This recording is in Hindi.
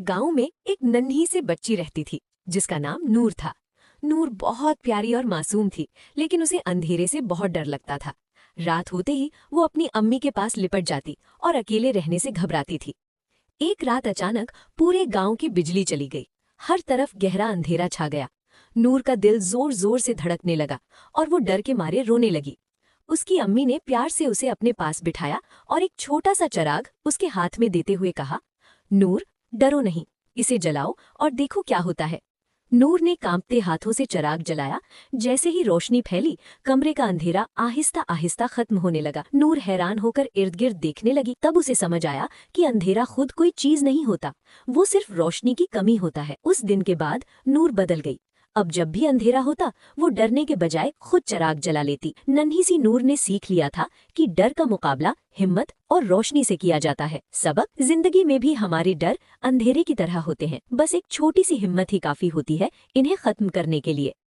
गांव में एक नन्ही सी बच्ची रहती थी जिसका नाम नूर था। नूर बहुत प्यारी और मासूम थी, लेकिन उसे अंधेरे से बहुत डर लगता था। रात होते ही वो अपनी अम्मी के पास लिपट जाती और अकेले रहने से घबराती थी। एक रात अचानक पूरे गांव की बिजली चली गई। हर तरफ गहरा अंधेरा छा गया। नूर का दिल जोर जोर से धड़कने लगा और वो डर के मारे रोने लगी। उसकी अम्मी ने प्यार से उसे अपने पास बिठाया और एक छोटा सा चिराग उसके हाथ में देते हुए कहा, नूर, डरो नहीं, इसे जलाओ और देखो क्या होता है। नूर ने कांपते हाथों से चिराग जलाया। जैसे ही रोशनी फैली, कमरे का अंधेरा आहिस्ता आहिस्ता खत्म होने लगा। नूर हैरान होकर इर्द गिर्द देखने लगी। तब उसे समझ आया कि अंधेरा खुद कोई चीज नहीं होता, वो सिर्फ रोशनी की कमी होता है। उस दिन के बाद नूर बदल गई। अब जब भी अंधेरा होता, वो डरने के बजाय खुद चिराग जला लेती। नन्ही सी नूर ने सीख लिया था कि डर का मुकाबला हिम्मत और रोशनी से किया जाता है। सबक, जिंदगी में भी हमारे डर अंधेरे की तरह होते हैं, बस एक छोटी सी हिम्मत ही काफी होती है इन्हें खत्म करने के लिए।